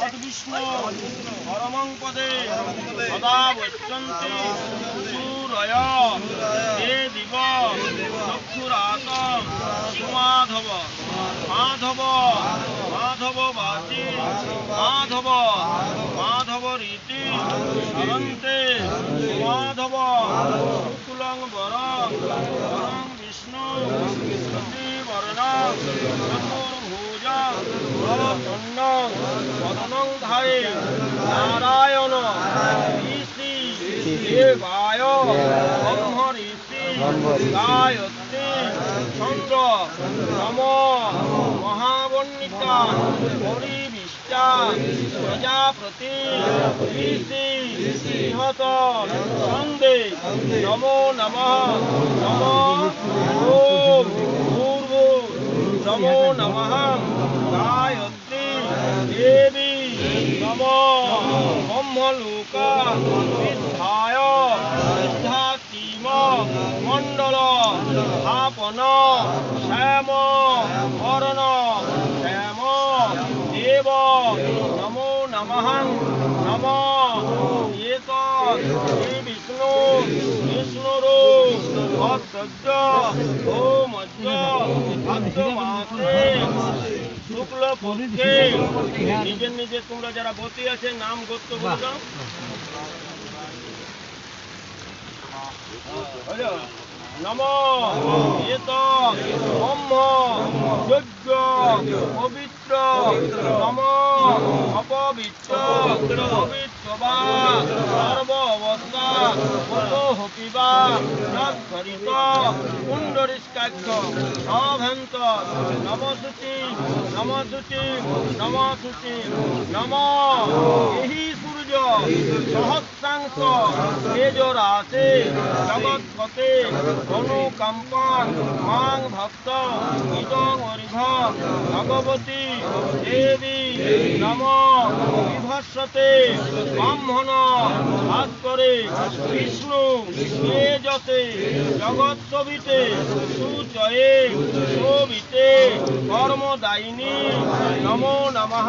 তদ্বিষ্ণু পরমং পদে সদা বৈষ্ণন্তি সুরয় হে দিব চক্ষুরাতম সুমাধব মাধব মাধব বাচি মাধব মাধব রীতি সরন্তে মাধব শুক্লং বরং বরং বিষ্ণু বর্ণ চতুর্ভুজ প্রসন্নং বদনং ধায়ে নারায়ণ ঋষি দেবায় ব্রহ্ম ঋষি গায়ত্রী চন্দ্র নম মহাবর্ণিকা পরিবিষ্টা প্রজাপতি ঋষি নিহত সন্দে নমো নমঃ নমঃ ওম ভূর্ভু নমো নমঃ গায়ত্রী দেবী নম ব্রহ্মলোক বিদ্ধায় বিদ্ধাতিম মণ্ডল স্থাপন শ্যাম বরণ শ্যাম দেব নমো নমঃ নম শ্রী বিষ্ণু বিষ্ণুরো ভক্তজ্ঞ ওমজ্ঞ ভক্ত মাসে শুক্ল পক্ষে নিজের নিজের তোমরা যারা বতী আছে নাম গোত্র বলে দাও। নম এত ব্রহ্ম যজ্ঞ পবিত্র নম অপবিত্র পবিত্রবা সর্ব অবস্থা পিবা নরিত কুণ্ডরিষ্কাক্ষ অভ্যন্ত নমশুচি নমশুচি নমশুচি নম এই সূর্য সহস্রাংশ তেজরাশে জগৎপতে অনুকম্পন মাং ভক্ত ইদং অরিঘ ভগবতী দেবী নম বিভস্বতে ব্রাহ্মণ ভাস্করে বিষ্ণু তেজসে জগৎ শোভিতে সুচয়ে শোভিতে কর্মদায়িনী নমো নমঃ।